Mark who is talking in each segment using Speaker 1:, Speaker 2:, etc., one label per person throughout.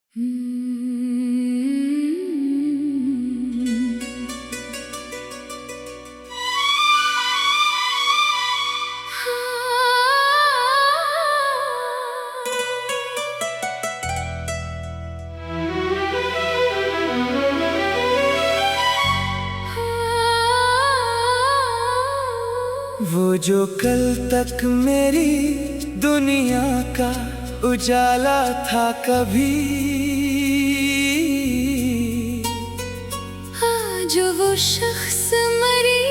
Speaker 1: वो जो कल तक मेरी दुनिया का उजाला था कभी,
Speaker 2: आज वो शख्स मरी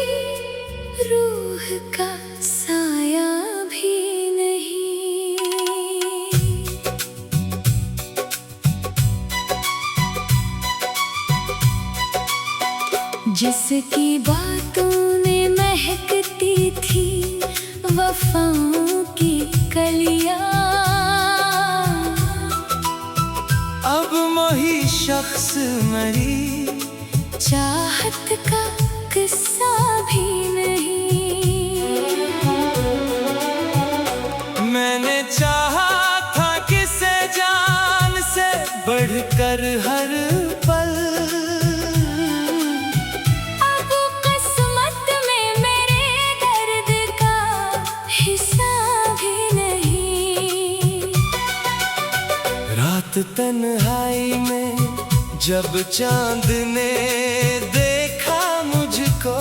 Speaker 2: रूह का साया भी नहीं। जिसकी बातों में महकती थी वफाओं की कलियां,
Speaker 1: अब वही शख्स मरी
Speaker 2: चाहत का किस्सा भी नहीं।
Speaker 1: मैंने चाहा था किसे जान से बढ़कर हर पल,
Speaker 2: अब किस्मत में मेरे दर्द का हिस्सा भी नहीं।
Speaker 1: रात तन्हाई में जब चांद ने देखा मुझको,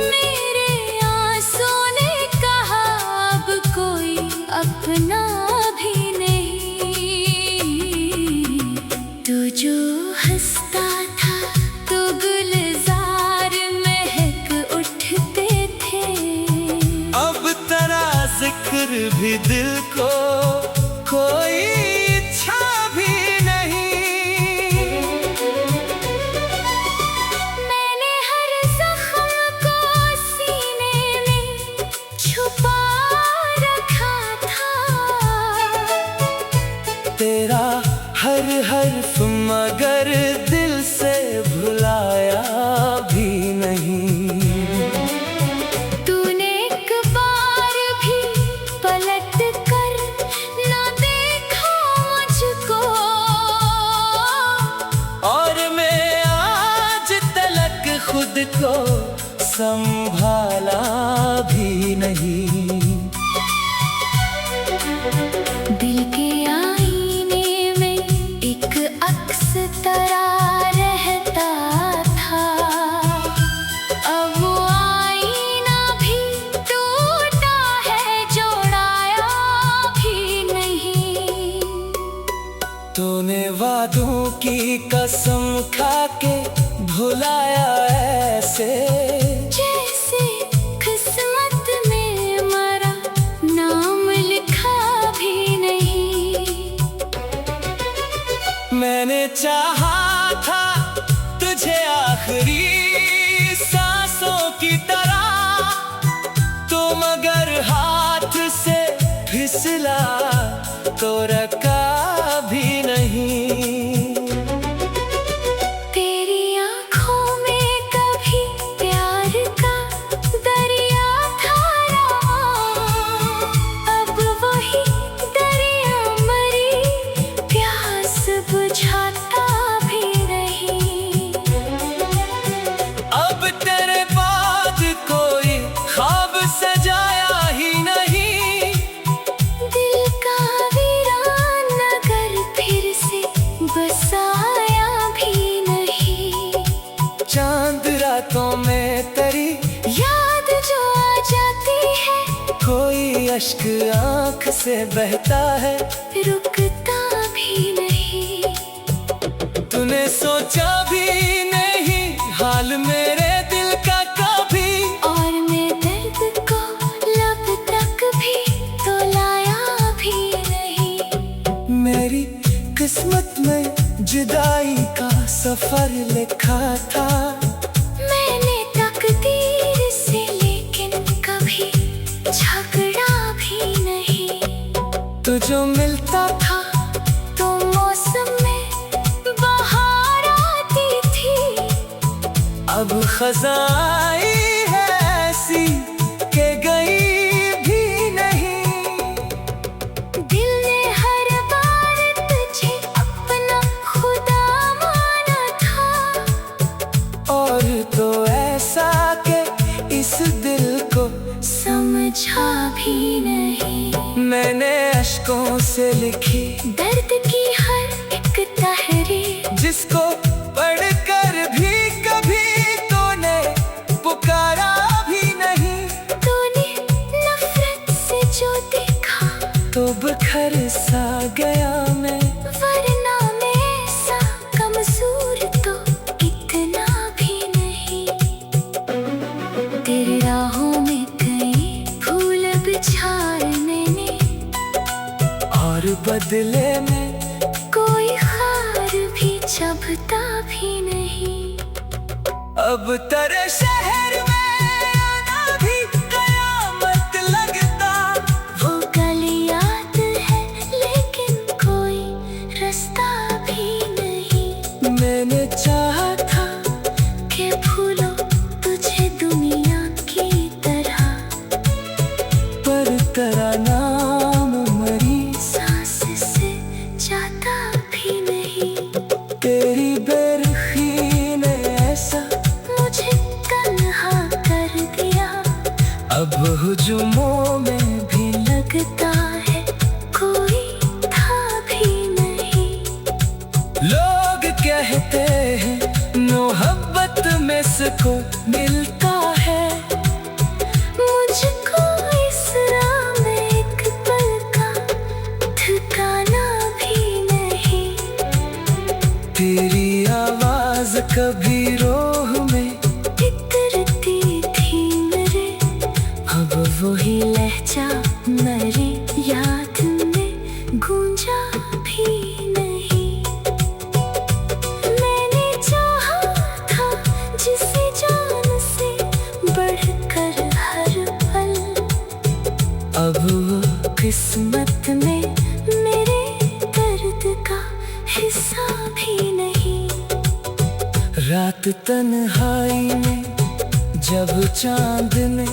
Speaker 2: मेरे आंसू ने कहा अब कोई अपना भी नहीं। तू जो हंसता था तो गुलजार महक उठते थे,
Speaker 1: अब तेरा जिक्र भी दिल को कोई इच्छा भी नहीं।
Speaker 2: मैंने हर जख्म को सीने में छुपा रखा था,
Speaker 1: तेरा हर हर्फ मगर दिल से भुलाया भी नहीं।
Speaker 2: तूने एक बार भी पलट कर ना देखा मुझको,
Speaker 1: और मैं आज तलक खुद को संभाला भी नहीं।
Speaker 2: दिल के आईने में एक अक्स तरा रहता था, अब वो आईना भी टूटा है जोड़ाया भी नहीं।
Speaker 1: तूने वादों की कसम खा के भुलाया ऐसे,
Speaker 2: जैसे किस्मत में मरा नाम लिखा भी नहीं।
Speaker 1: मैंने चाहा था तुझे आखिरी सांसों की तरह, तो मगर हाथ से फिसला तो रखा भी नहीं।
Speaker 2: तेरी आँखों में कभी प्यार का दरिया था रहा, अब वही दरिया मरी प्यास बुझाता भी नहीं।
Speaker 1: अब तेरे बाद कोई ख्वाब सजाया ही नहीं,
Speaker 2: दिल का वीरान नगर फिर से बसाया भी नहीं।
Speaker 1: चांद रातों में तेरी
Speaker 2: याद जो आ जाती है,
Speaker 1: कोई अश्क आँख से बहता है,
Speaker 2: रुकता भी नहीं।
Speaker 1: तूने सोचा भी नहीं हाल मेरे दिल का कभी,
Speaker 2: और मैं दर्द को लब तक भी तो लाया भी नहीं।
Speaker 1: मेरी किस्मत में जुदाई का सफर लिखा था,
Speaker 2: मैंने तकदीर से लेकिन कभी झगड़ा भी नहीं।
Speaker 1: तो जो मिलता था
Speaker 2: तो मौसम में बहार आती थी,
Speaker 1: अब खज़ाई है ऐसी के गई भी नहीं।
Speaker 2: दिल ने हर बार
Speaker 1: हाथों से लिखी
Speaker 2: दर्द की हर एक तहरीर,
Speaker 1: जिसको पढ़कर भी कभी तूने पुकारा भी नहीं।
Speaker 2: तूने नफरत से जो देखा
Speaker 1: तो बिखर सा गया मैं,
Speaker 2: वरना मैं ऐसा कमजोर तो इतना भी नहीं। तेरी राहों में कई फूल बिछाए मैंने,
Speaker 1: और बदले में
Speaker 2: कोई खार भी चबता भी नहीं।
Speaker 1: अब तेरे शहर में आना भी कयामत लगता।
Speaker 2: वो गली याद है लेकिन कोई रास्ता भी नहीं।
Speaker 1: मैंने चाहा था
Speaker 2: कि भूलो तुझे दुनिया की तरह,
Speaker 1: पर तेरा नाम मरी
Speaker 2: सांस से जाता भी नहीं।
Speaker 1: तेरी बेरुखी ने ऐसा
Speaker 2: मुझे तन्हा कर दिया,
Speaker 1: अब हुजूमों में भी
Speaker 2: लगता है कोई था भी नहीं।
Speaker 1: लोग कहते हैं मोहब्बत में सुकून मिलता है।
Speaker 2: मुझको इस राह में एक पल का ठिकाना भी नहीं।
Speaker 1: तेरी आवाज कभी रोह में
Speaker 2: इतरती थी मेरे,
Speaker 1: अब
Speaker 2: वही लहजा मेरी याद में गूंजा भी नहीं। मैंने चाहा था जिसे जान से बढ़कर हर पल,
Speaker 1: अब वो
Speaker 2: किस्मत में मेरे दर्द का हिस्सा भी नहीं।
Speaker 1: रात तन्हाई में जब चांद ने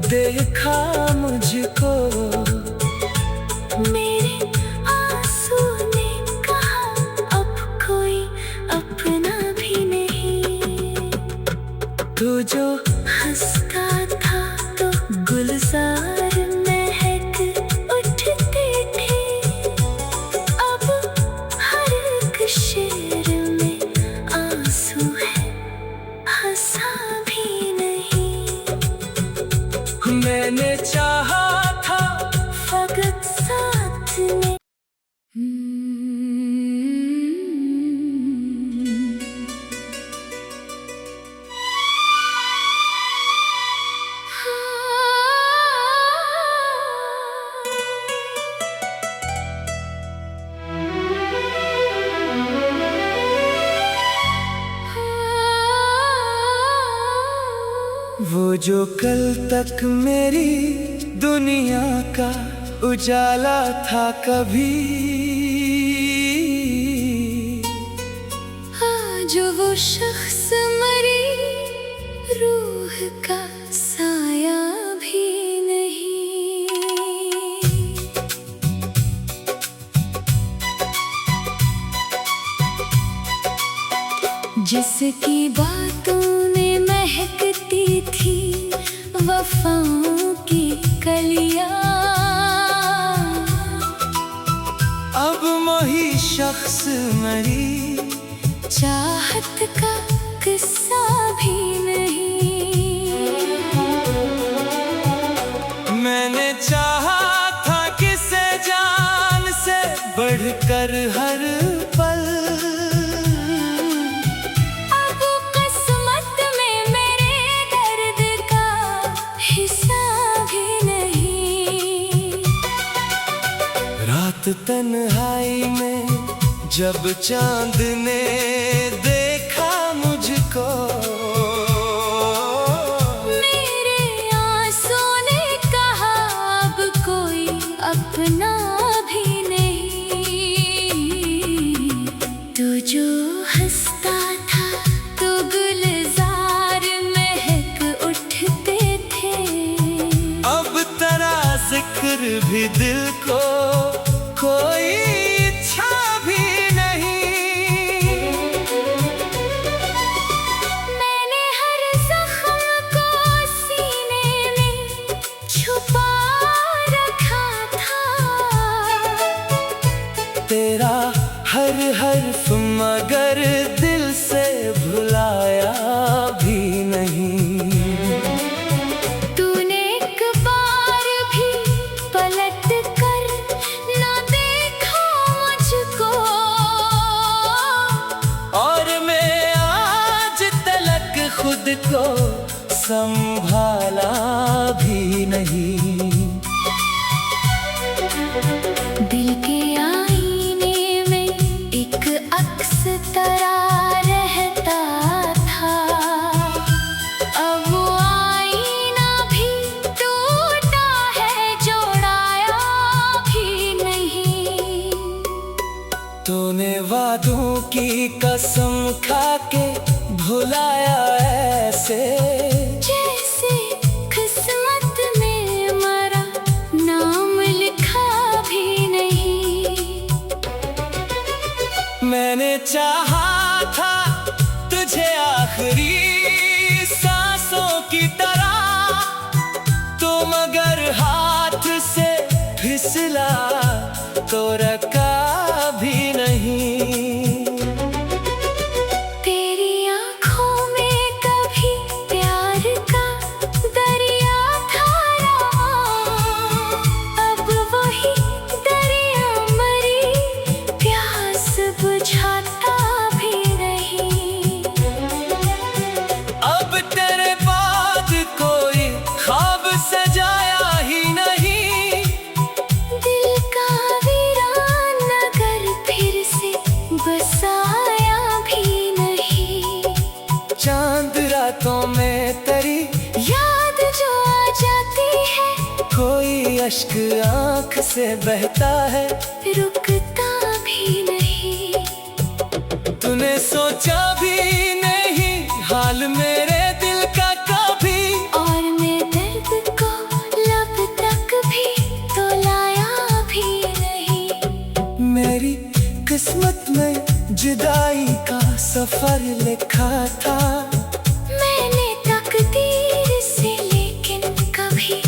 Speaker 1: देखा मुझको,
Speaker 2: मेरे आंसू ने कहा अब कोई अपना भी नहीं।
Speaker 1: तू जो
Speaker 2: हंसता था तो गुलजार महक उठते थे, अब हर एक शेर में आंसू है, हंसा भी नहीं।
Speaker 1: मैंने चाहा था
Speaker 2: फकत साथ में
Speaker 1: वो जो कल तक मेरी दुनिया का उजाला था कभी,
Speaker 2: आज वो शख्स मरी रूह का साया भी नहीं। जिसकी बातों में महकती थी वफाओं की कलियां,
Speaker 1: अब वही शख्स मरी
Speaker 2: चाहत का किस्सा भी नहीं।
Speaker 1: मैंने चाहा था किसे जान से बढ़कर हर पल,
Speaker 2: अब किस्मत में मेरे दर्द का हिस्सा भी नहीं।
Speaker 1: रात तन्हाई में जब चांद ने देखा मुझको,
Speaker 2: मेरे आंसू ने कहा अब कोई अपना भी नहीं। तू जो हंसता था तो गुलजार महक उठते थे,
Speaker 1: अब तेरा जिक्र भी दिल को कोई इच्छा भी नहीं। खुद को संभाला भी नहीं।
Speaker 2: दिल के आईने में एक अक्स तरह रहता था, अब वो आईना भी टूटा है, जोड़ाया भी नहीं।
Speaker 1: तूने वादों की कसम खा के भुलाया ऐसे,
Speaker 2: जैसे किस्मत में मरा नाम लिखा भी नहीं।
Speaker 1: मैंने चाहा था तुझे आखिरी सांसों की तरह, तो मगर हाथ से फिसला तो रखा भी नहीं।
Speaker 2: तेरी आँखों में कभी प्यार का दरिया था रहा, अब वही दरिया मरी, प्यास बुझाता भी नहीं।
Speaker 1: अब तेरे बाद कोई ख्वाब सजाया ही नहीं,
Speaker 2: दिल का वीरान नगर फिर से बसाया भी नहीं।
Speaker 1: चांद रातों में तेरी
Speaker 2: याद जो आ जाती है,
Speaker 1: कोई अश्क आँख से बहता है,
Speaker 2: रुकता भी नहीं।
Speaker 1: तूने सोचा भी नहीं हाल मेरे दिल का कभी,
Speaker 2: और मैं दर्द को लब तक भी तो लाया भी नहीं।
Speaker 1: मेरी किस्मत में जुदाई का सफर लिखा था,
Speaker 2: मैंने तकदीर से लेकिन कभी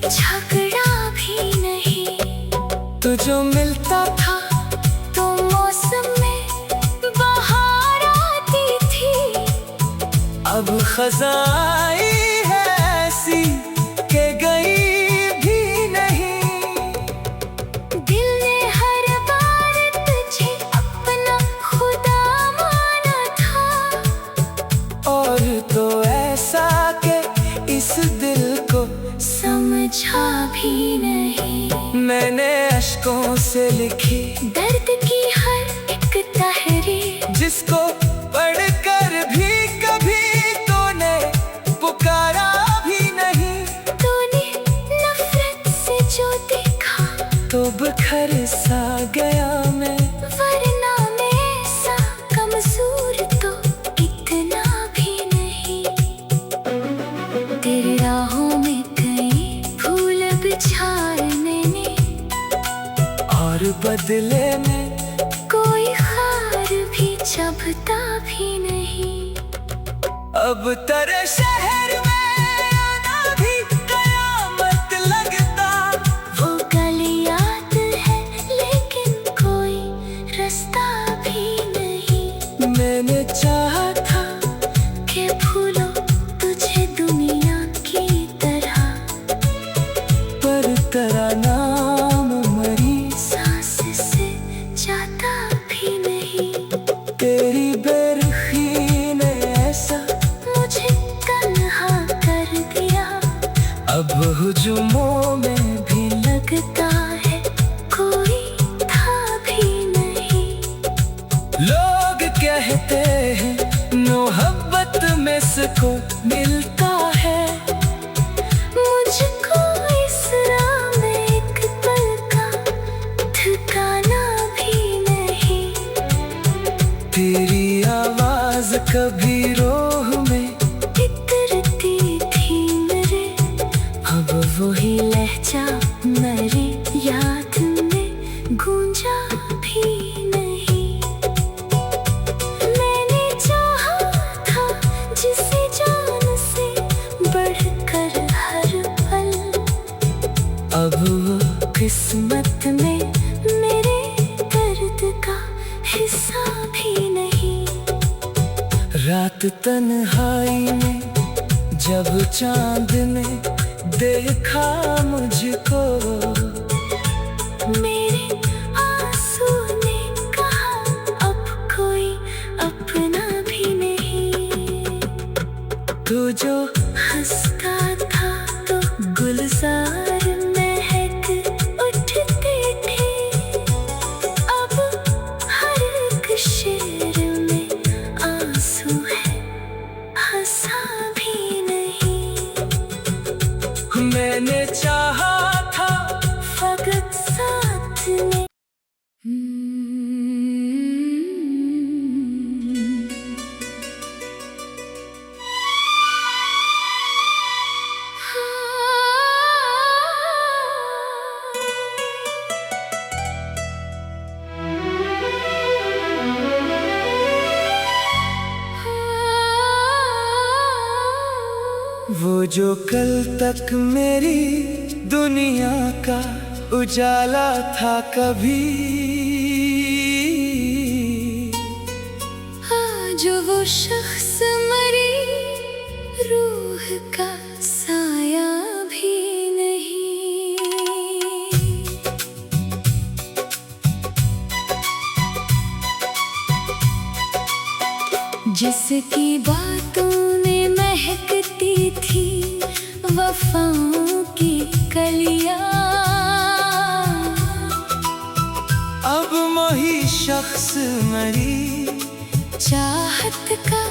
Speaker 2: झगड़ा भी नहीं।
Speaker 1: तो जो मिलता
Speaker 2: था तो मौसम में बहार आती थी,
Speaker 1: अब खज़ाई है ऐसी के गई भी नहीं।
Speaker 2: दिल ने हर बार तुझे अपना खुदा माना था,
Speaker 1: और तो ऐसा के इस दिल को
Speaker 2: समझा भी नहीं।
Speaker 1: मैंने अश्कों से लिखी
Speaker 2: दर्द की हर एक तहरीर,
Speaker 1: जिसको पढ़कर भी कभी तूने पुकारा भी नहीं।
Speaker 2: तूने नफरत से जो देखा
Speaker 1: तो बिखर सा गया मैं,
Speaker 2: वरना मैं ऐसा कमजोर तो इतना भी नहीं। तेरी राहों में कई फूल बिछाए मैंने,
Speaker 1: और बदले में
Speaker 2: कोई खार भी चबता भी नहीं।
Speaker 1: अब तेरे शहर में आना भी कयामत लगता।
Speaker 2: वो गली याद है लेकिन कोई रास्ता भी नहीं।
Speaker 1: मैंने चाहा था
Speaker 2: कि भूलो तुझे दुनिया की तरह,
Speaker 1: पर तेरा नाम मरी
Speaker 2: सांस से जाता भी नहीं।
Speaker 1: तेरी बेरुखी ने ऐसा
Speaker 2: मुझे तन्हा कर दिया,
Speaker 1: अब हुजूमों में भी
Speaker 2: लगता है कोई था भी नहीं।
Speaker 1: लोग कहते हैं मोहब्बत में सुकून मिलता है,
Speaker 2: मुझको इस राह में एक पल का ठिकाना भी नहीं।
Speaker 1: तेरी आवाज कभी रोह में
Speaker 2: इतरती थी मेरे,
Speaker 1: अब
Speaker 2: वही लहजा मेरी याद में गूंजा भी नहीं। मैंने चाहा था जिसे जान से बढ़कर हर पल,
Speaker 1: अब वो
Speaker 2: किस्मत में मेरे दर्द का हिस्सा भी नहीं।
Speaker 1: रात तन्हाई में जब चांद ने देखा मुझको,
Speaker 2: मेरे आंसू ने कहा अब कोई अपना भी नहीं।
Speaker 1: वो जो कल तक मेरी दुनिया का उजाला था कभी,
Speaker 2: आज वो शख्स मरी, रूह का साया भी नहीं। जिसकी बातों में महकती थी वफाओं की कलियां,
Speaker 1: अब वही शख्स मरी,
Speaker 2: चाहत का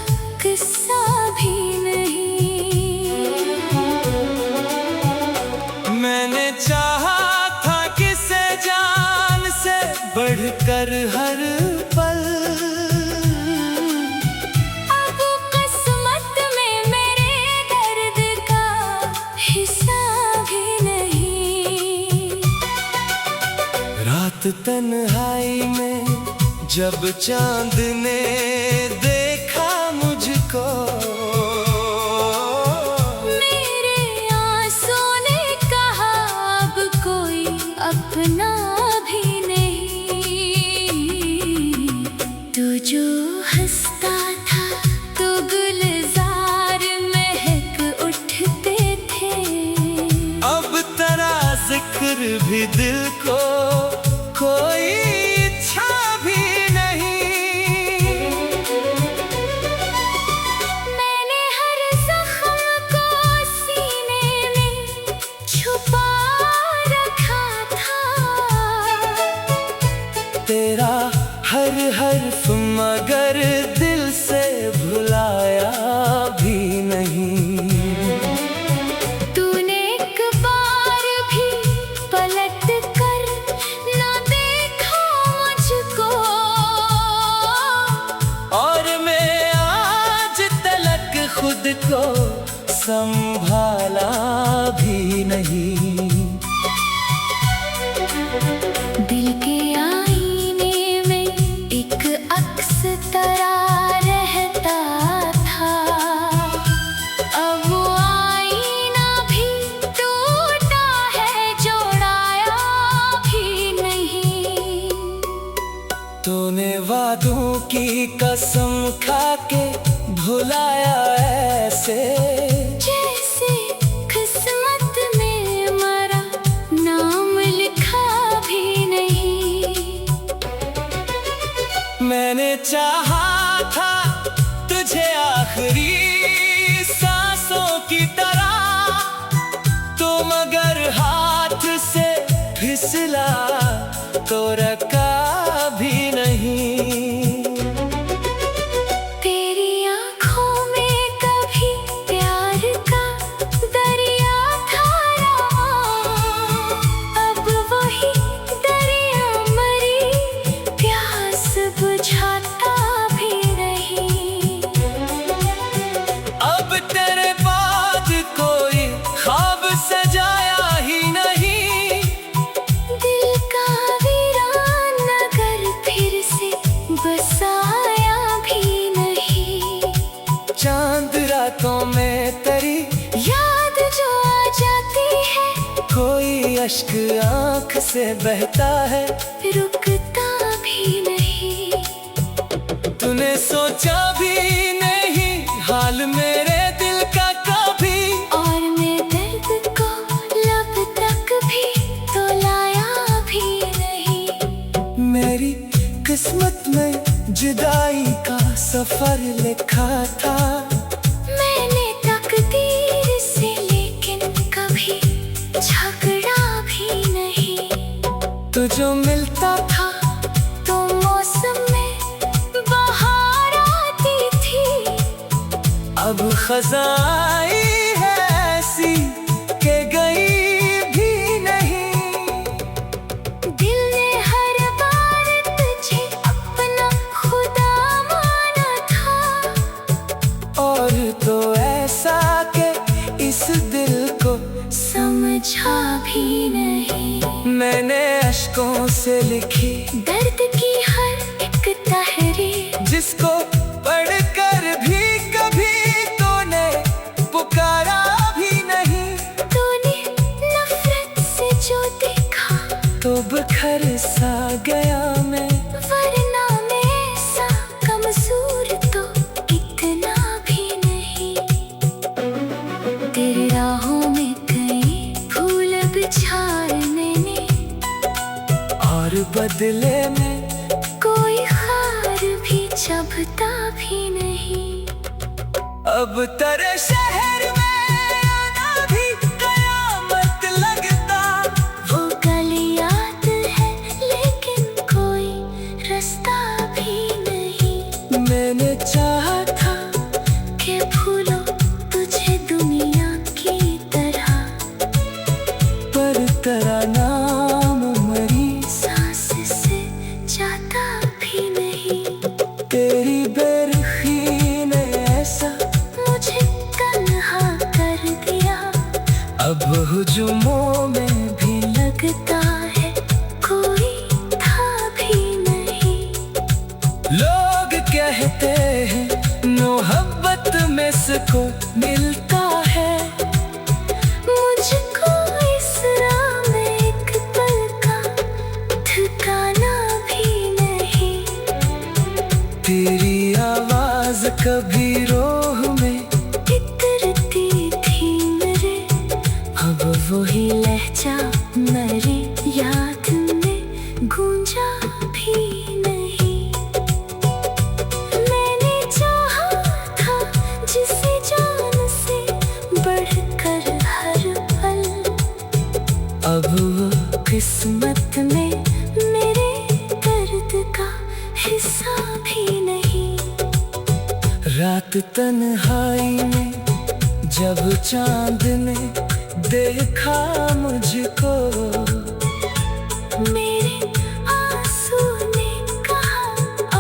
Speaker 2: किस्सा भी नहीं।
Speaker 1: मैंने चाहा था किसे जान से बढ़कर हर पल,
Speaker 2: अब किस्मत में मेरे दर्द का हिस्सा भी नहीं।
Speaker 1: रात तन्हाई में जब चांद ने देखा मुझको,
Speaker 2: मेरे आंसू ने कहा अब कोई अपना भी नहीं। तू जो हंसता था तो गुलजार महक उठते थे,
Speaker 1: अब तेरा जिक्र भी दिल को कोई इच्छा भी नहीं।
Speaker 2: मैंने हर जख्म को सीने में छुपा रखा था,
Speaker 1: तेरा हर हर्फ मगर दिल से भुलाया भी नहीं।
Speaker 2: तूने एक बार भी पलट कर ना देखा मुझको,
Speaker 1: और मैं आज तलक खुद को संभाला भी नहीं।
Speaker 2: दिल के आईने में एक अक्स तरा रहता था, अब वो आईना भी टूटा है, जोड़ाया भी नहीं।
Speaker 1: तूने वादों की कसम खा के भुलाया ऐसे,
Speaker 2: जैसे किस्मत में मरा नाम लिखा भी नहीं।
Speaker 1: मैंने चाहा था तुझे आखिरी सांसों की तरह, तो मगर हाथ से फिसला तो रखा भी नहीं।
Speaker 2: तेरी आँखों में कभी प्यार का दरिया था रवां, अब वही दरिया मरी, प्यास बुझाता भी नहीं।
Speaker 1: अब तेरे बाद कोई ख्वाब सजाया ही नहीं,
Speaker 2: दिल का वीरान नगर फिर से बसाया भी नहीं।
Speaker 1: चांद रातों में तेरी
Speaker 2: याद जो आ जाती है,
Speaker 1: कोई अश्क आँख से बहता है,
Speaker 2: रुकता भी नहीं।
Speaker 1: तूने सोचा भी नहीं हाल मेरे दिल का कभी,
Speaker 2: और मैं दर्द को लब तक भी तो लाया भी नहीं।
Speaker 1: मेरी किस्मत में जुदाई का सफर लिखा था,
Speaker 2: मैंने तकदीर से लेकिन कभी झगड़ा भी नहीं।
Speaker 1: तू जो मिलता था
Speaker 2: तो मौसम में बहार आती थी,
Speaker 1: अब खजाई है ऐसी के गई भी नहीं।
Speaker 2: दिल ने हर बार तुझे अपना खुदा माना था,
Speaker 1: और तो ऐसा के इस दिल को
Speaker 2: समझा भी नहीं।
Speaker 1: मैंने अश्कों से लिखी
Speaker 2: दर्द की हर एक तहरीर,
Speaker 1: जिसको पढ़कर भी कभी तूने पुकारा भी बदले में
Speaker 2: कोई खार भी चबता भी नहीं।
Speaker 1: अब तेरे शहर में आना भी कयामत लगता।
Speaker 2: वो गली याद है लेकिन कोई रास्ता भी नहीं।
Speaker 1: मैंने चाहा था
Speaker 2: कि भूलो तुझे दुनिया की तरह,
Speaker 1: पर तेरा नाम मरी
Speaker 2: सांस से जाता भी नहीं।
Speaker 1: तेरी बेरुखी ने ऐसा
Speaker 2: मुझे तन्हा कर दिया।
Speaker 1: अब हुजूमों में भी
Speaker 2: लगता है कोई था भी नहीं।
Speaker 1: लोग कहते हैं मोहब्बत में सुकून मिलता है।
Speaker 2: मुझको इस राह में एक पल का ठिकाना भी नहीं।
Speaker 1: तेरी आवाज कभी रोह में
Speaker 2: इतरती थी मेरे,
Speaker 1: अब
Speaker 2: वही लहजा मेरी याद में गूंजा भी नहीं। मैंने चाहा था जिसे जान से बढ़कर हर पल,
Speaker 1: अब वो
Speaker 2: किस्मत में मेरे दर्द का हिस्सा भी नहीं।
Speaker 1: रात तन्हाई में जब चांद ने देखा मुझको,
Speaker 2: मेरे आंसू ने कहा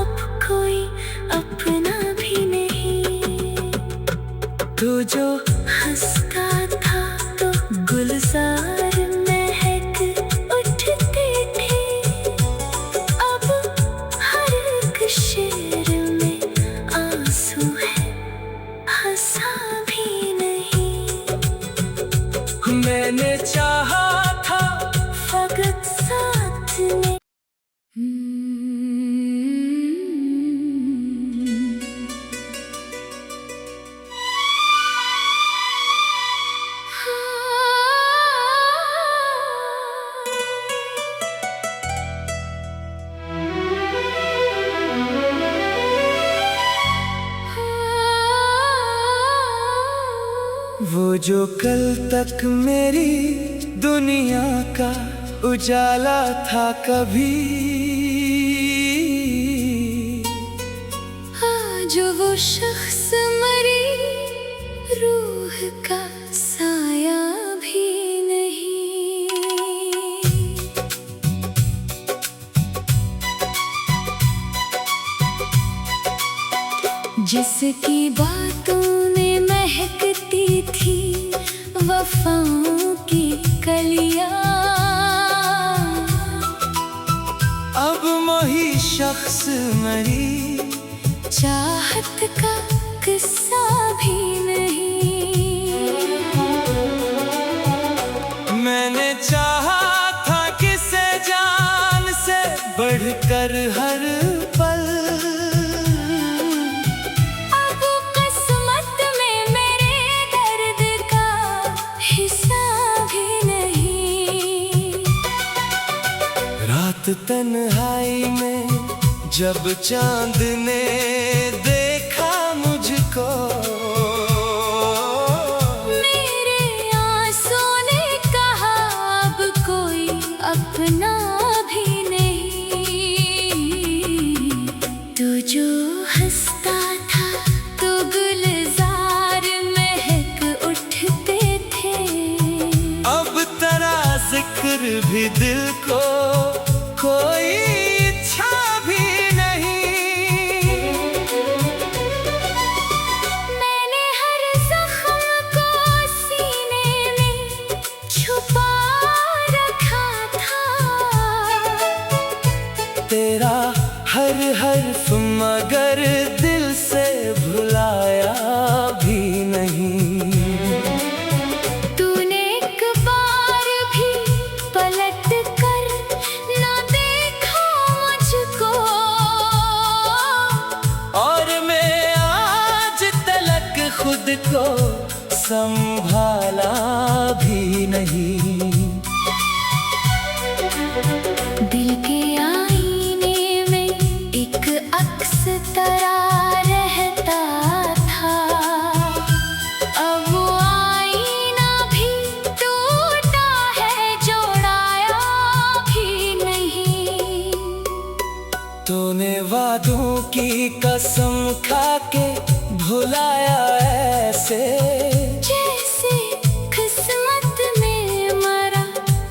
Speaker 2: अब कोई अपना भी नहीं।
Speaker 1: तू जो
Speaker 2: हंसता था तो गुलजार महक उठते थे। अब हर एक शेर में आंसू है, हंसा भी नहीं।
Speaker 1: मैंने चाहा था
Speaker 2: फकत साथ में
Speaker 1: वो जो कल तक मेरी दुनिया का उजाला था कभी,
Speaker 2: आज वो शख्स मरी रूह का साया भी नहीं। जिसकी बातों ने महकती थी वफाओं की कलियां,
Speaker 1: अब वही शख्स मरी
Speaker 2: चाहत का किस्सा भी नहीं।
Speaker 1: मैंने चाहा था किसे जान से बढ़कर हर पल,
Speaker 2: अब किस्मत में मेरे दर्द का हिस्सा भी नहीं।
Speaker 1: रात तन्हाई में जब चांद ने देखा मुझको,
Speaker 2: मेरे आंसू ने कहा अब कोई अपना भी नहीं। तू जो हंसता था तो गुलजार महक उठते थे।
Speaker 1: अब तेरा जिक्र भी दिल को कोई इच्छा भी नहीं।
Speaker 2: मैंने हर जख्म को सीने में छुपा रखा था।
Speaker 1: तेरा हर हर्फ मगर दिल से भुलाया भी नहीं।
Speaker 2: तूने एक बार भी पलट कर ना देखा मुझको,
Speaker 1: और मैं आज तलक खुद को संभाला भी नहीं।
Speaker 2: दिल के
Speaker 1: तूने वादों की कसम खा के भुलाया ऐसे,
Speaker 2: जैसे किस्मत में मरा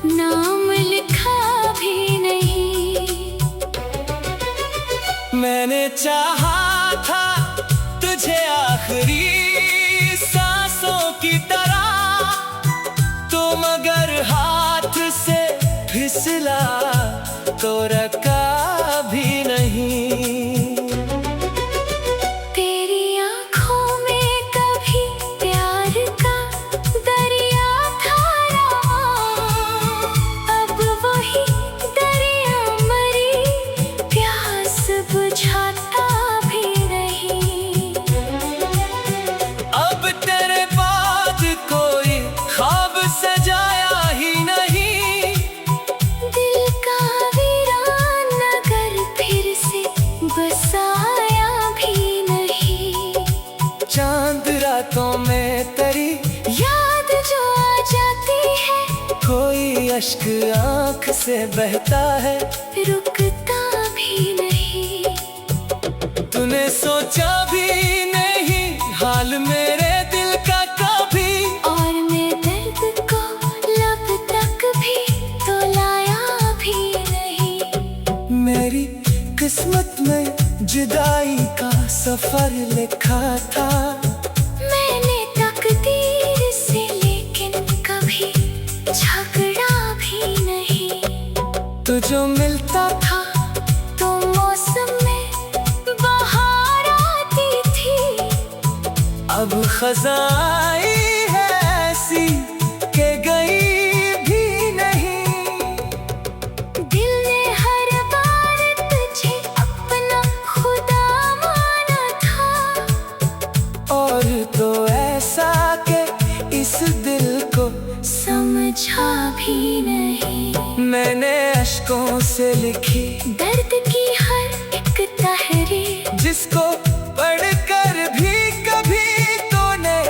Speaker 2: नाम लिखा भी नहीं।
Speaker 1: मैंने चाहा था तुझे आखिरी सांसों की तरह, तो मगर हाथ से फिसला तो रखा भी नहीं।
Speaker 2: तेरी आँखों में कभी प्यार का दरिया था रवां, अब वही दरिया मरी प्यास बुझाता भी नहीं।
Speaker 1: अब तेरे बाद कोई ख्वाब सजाया ही नहीं,
Speaker 2: दिल का वीरान नगर फिर से बसाया भी नहीं।
Speaker 1: चांद रातों में तेरी
Speaker 2: याद जो आ जाती है,
Speaker 1: कोई अश्क आँख से बहता है,
Speaker 2: रुकता भी नहीं।
Speaker 1: तूने सोचा भी नहीं हाल मेरे दिल का कभी,
Speaker 2: और मैं दर्द को लब तक भी तो लाया भी नहीं।
Speaker 1: मेरी किस्मत में जुदाई का सफर लिखा था,
Speaker 2: मैंने तकदीर से लेकिन कभी झगड़ा भी नहीं।
Speaker 1: तो जो मिलता था
Speaker 2: तो मौसम में बाहर आती थी,
Speaker 1: अब खज़ाई है ऐसी के गई भी नहीं।
Speaker 2: दिल ने हर बार तुझे अपना खुदा माना था,
Speaker 1: और तो ऐसा के इस दिल को
Speaker 2: समझा भी नहीं।
Speaker 1: मैंने अश्कों से लिखी
Speaker 2: दर्द की हर एक तहरीर,
Speaker 1: जिसको पढ़कर भी कभी तूने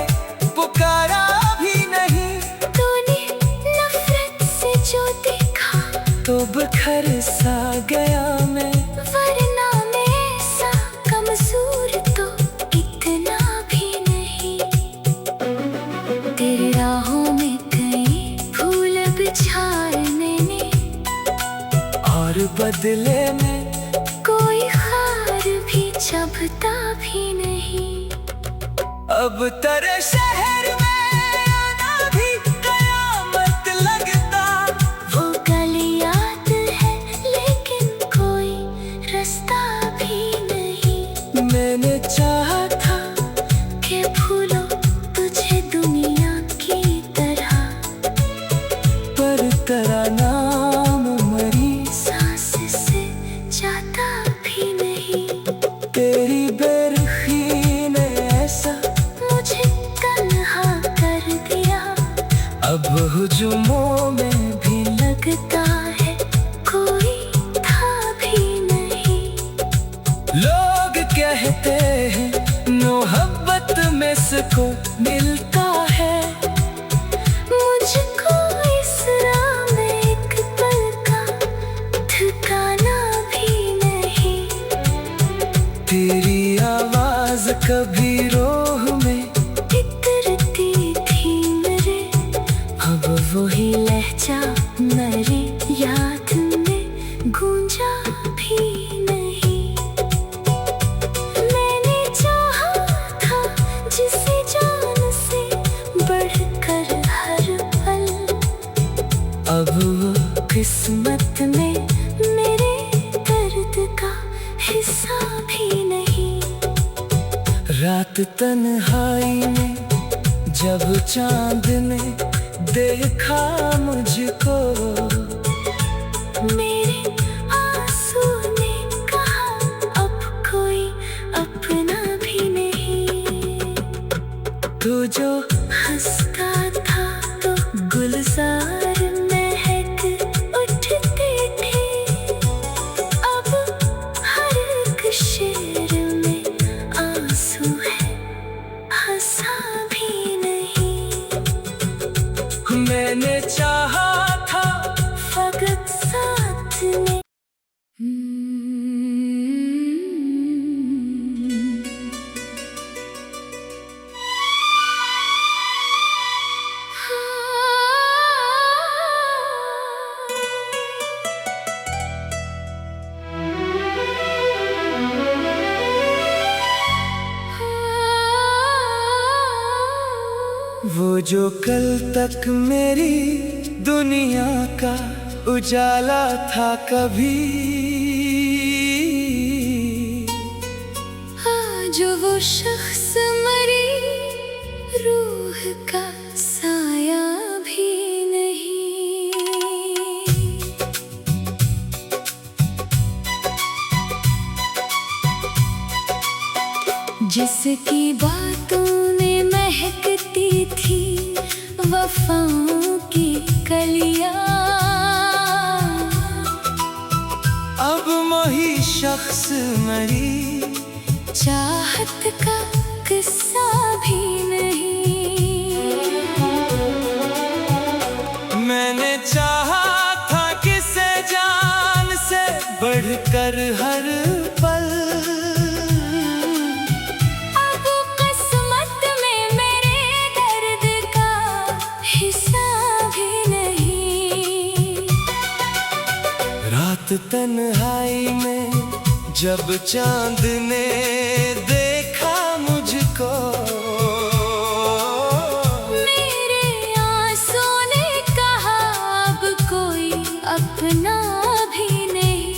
Speaker 1: पुकारा भी नहीं।
Speaker 2: तूने नफरत से जो देखा
Speaker 1: तो बिखर सा गया मैं,
Speaker 2: वरना मैं ऐसा कमजोर तो इतना भी नहीं। तेरी राहों में कई फूल बिछाए मैंने,
Speaker 1: और बदले में
Speaker 2: कोई खार भी चबता भी नहीं।
Speaker 1: अब तेरे शहर में आना भी कयामत लगता।
Speaker 2: वो गली याद है लेकिन कोई रास्ता भी नहीं।
Speaker 1: मैंने चाहा था
Speaker 2: कि भूलो तुझे दुनिया की तरह,
Speaker 1: पर तेरा नाम मरी
Speaker 2: सांस से जाता भी नहीं।
Speaker 1: तेरी बेरुखी ने ऐसा
Speaker 2: मुझे तन्हा कर दिया,
Speaker 1: अब हुजूमों में भी
Speaker 2: लगता है कोई था भी नहीं।
Speaker 1: लोग कहते हैं मोहब्बत में सुकून मिलता है,
Speaker 2: मुझको इस राह में एक पल का ठिकाना भी नहीं।
Speaker 1: तेरी आवाज कभी रोह में
Speaker 2: इतरती थी मेरे, अब वही लहजा मेरी याद में गूंजा भी नहीं। मैंने चाहा था जिसे जान से बढ़कर हर पल,
Speaker 1: अब वो
Speaker 2: किस्मत में मेरे दर्द का हिस्सा भी नहीं।
Speaker 1: रात तन्हाई में जब चांद ने देखा मुझको,
Speaker 2: मेरे आंसू ने कहा अब कोई अपना भी नहीं।
Speaker 1: तू जो
Speaker 2: हंसता था तो गुलजार महक उठते थे, अब हर एक शेर में आंसू है, हंसा भी नहीं।
Speaker 1: मैंने चाहा था
Speaker 2: फकत साथ में
Speaker 1: जो कल तक मेरी दुनिया का उजाला था कभी,
Speaker 2: आज वो शख्स मरी, रूह का साया भी नहीं। जिसकी बातों में महकती थी वफाओं की कलियां,
Speaker 1: अब वही शख्स मरी,
Speaker 2: चाहत का किस्सा भी नहीं।
Speaker 1: मैंने चाहा था किसे जान से बढ़कर हर पल,
Speaker 2: अब किस्मत में मेरे दर्द का हिस्सा भी नहीं।
Speaker 1: रात तन्हाई में जब चांद ने देखा मुझको,
Speaker 2: मेरे आंसू ने कहा अब कोई अपना भी नहीं।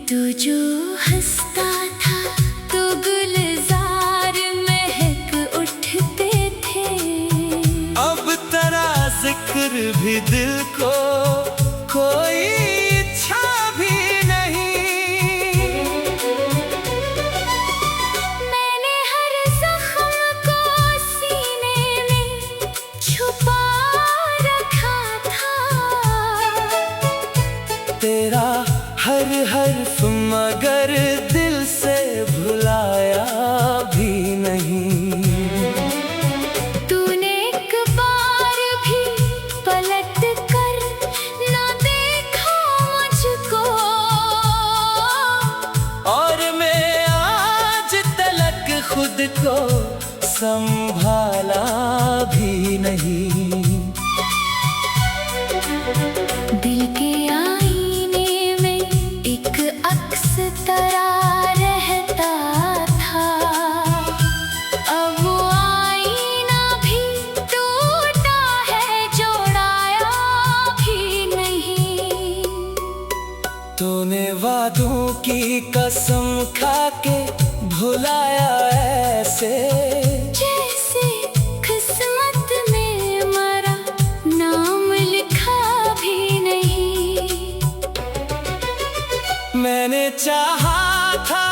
Speaker 2: तू जो हंसता था तो गुलजार महक उठते थे,
Speaker 1: अब तेरा जिक्र भी दिल को कोई इच्छा भी नहीं।
Speaker 2: मैंने हर जख्म को सीने में छुपा रखा था,
Speaker 1: तेरा हर हर्फ मगर दिल से भुलाया भी नहीं।
Speaker 2: तूने एक बार भी पलट कर ना देखा मुझको,
Speaker 1: और मैं आज तलक खुद को संभाला भी नहीं।
Speaker 2: दिल के आईने में एक अक्स तरा रहता था, अब वो आईना भी टूटा है, जोड़ाया भी नहीं।
Speaker 1: तूने वादों की कसम खा के भुलाया ऐसे,
Speaker 2: जैसे किस्मत में मरा नाम लिखा भी नहीं।
Speaker 1: मैंने चाहा था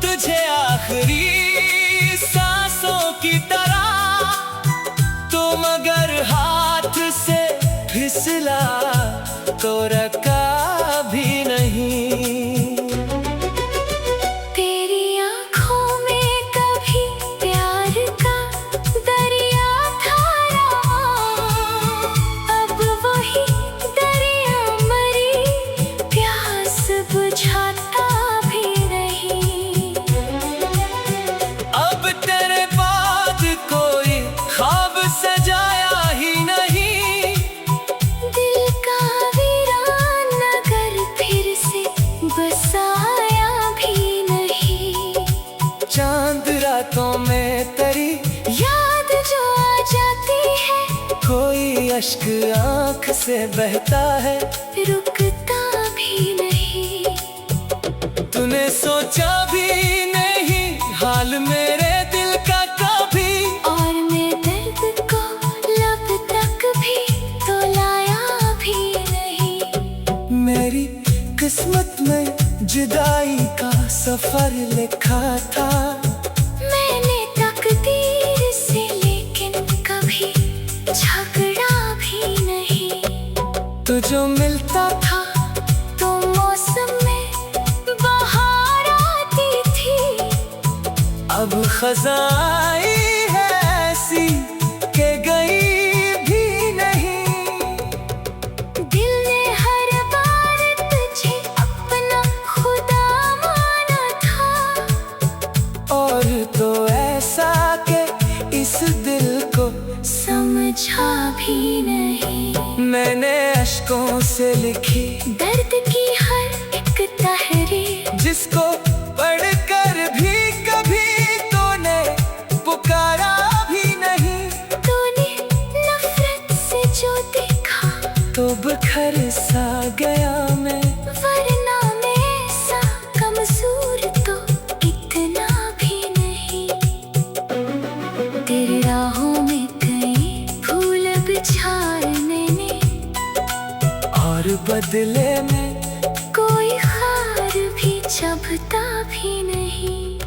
Speaker 1: तुझे आखिरी सांसों की तरह, तो मगर हाथ से फिसला तो रखा भी नहीं।
Speaker 2: तेरी आँखों में कभी प्यार का दरिया था रहा, अब वही दरिया मरी, प्यास बुझाता भी नहीं।
Speaker 1: अब तेरे बाद कोई ख्वाब सजाया ही नहीं,
Speaker 2: दिल का वीरान नगर फिर से बसाया भी नहीं।
Speaker 1: चांद रातों में तेरी
Speaker 2: याद जो आ जाती है,
Speaker 1: कोई अश्क आंख से बहता है,
Speaker 2: रुकता भी नहीं।
Speaker 1: तूने सोचा भी नहीं हाल मेरे दिल का कभी,
Speaker 2: और मैं दर्द को लब तक भी तो लाया भी नहीं।
Speaker 1: मेरी किस्मत में जुदाई का सफर लिखा था,
Speaker 2: मैंने तकदीर से लेकिन कभी झगड़ा भी नहीं।
Speaker 1: तो जो मिलता था
Speaker 2: तो मौसम में बहार आती थी,
Speaker 1: अब खजाई है ऐसी के गई भी नहीं।
Speaker 2: दिल ने हर बार तुझे अपना खुदा माना था,
Speaker 1: और तो ऐसा के इस दिल को
Speaker 2: समझा भी नहीं।
Speaker 1: मैंने अश्कों से लिखी
Speaker 2: दर्द की हर एक तहरीर,
Speaker 1: जिसको पढ़कर भी कभी तूने पुकारा बदले में
Speaker 2: कोई खार भी चबता भी नहीं।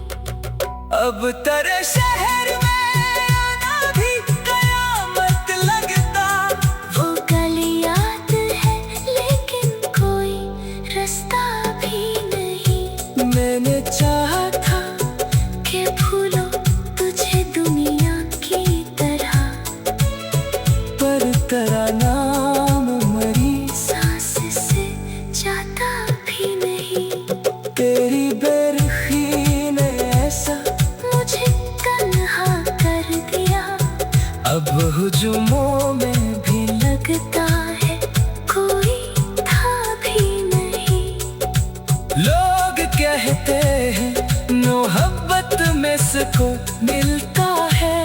Speaker 1: अब तेरे शहर में आना भी कयामत लगता।
Speaker 2: वो गली याद है लेकिन कोई रास्ता भी नहीं।
Speaker 1: मैंने चाहा था
Speaker 2: कि भूलो तुझे दुनिया की तरह,
Speaker 1: पर तेरा नाम मरी
Speaker 2: सांस से जाता भी नहीं।
Speaker 1: तेरी बेरुखी ने ऐसा
Speaker 2: मुझे तन्हा कर दिया।
Speaker 1: अब हुजूमों में भी
Speaker 2: लगता है कोई था भी नहीं।
Speaker 1: लोग कहते हैं मोहब्बत में सुकून मिलता है।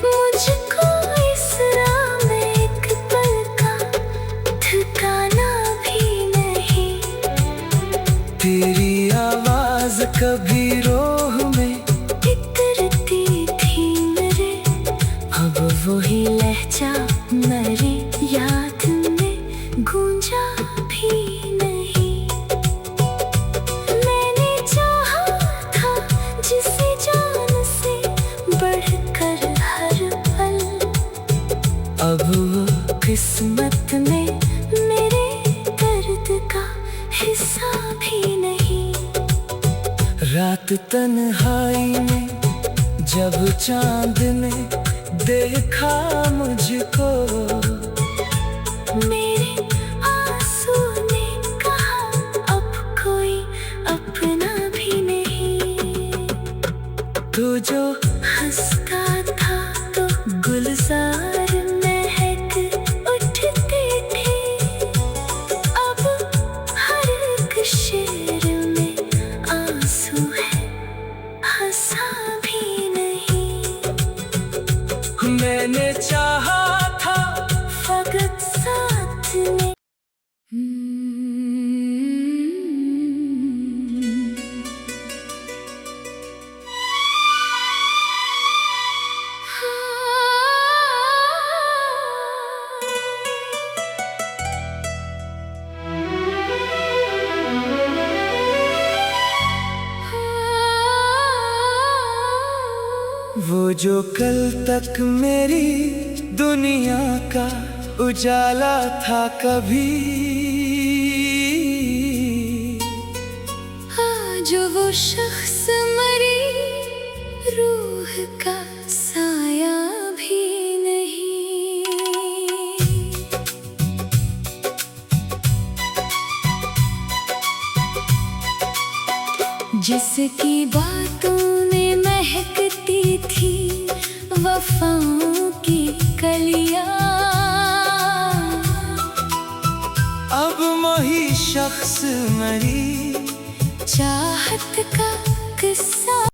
Speaker 2: मुझको इस राह में एक पल का ठिकाना भी नहीं।
Speaker 1: तेरी आवाज कभी रोह में
Speaker 2: इतरती थी मेरे,
Speaker 1: अब
Speaker 2: वही लहजा मेरी याद में गूंजा भी नहीं। मैंने चाहा था जिसे जान से बढ़कर हर पल,
Speaker 1: अब वो
Speaker 2: किस्मत में मेरे दर्द का हिस्सा भी नहीं।
Speaker 1: रात तन्हाई में जब चांद ने देखा मुझको,
Speaker 2: मेरे आंसू ने कहा अब कोई अपना भी नहीं।
Speaker 1: तू जो
Speaker 2: हंसता था तो गुलजार महक उठते थे। अब हर एक शेर में आंसू है, हंसा भी नहीं।
Speaker 1: मैंने चाहा था
Speaker 2: फकत साथ में
Speaker 1: वो जो कल तक मेरी दुनिया का उजाला था कभी,
Speaker 2: आज वो शख्स मरी रूह का साया भी नहीं। जिसकी बातों में महकती थी वफाओं की कलियां,
Speaker 1: अब वही शख्स मरी
Speaker 2: चाहत का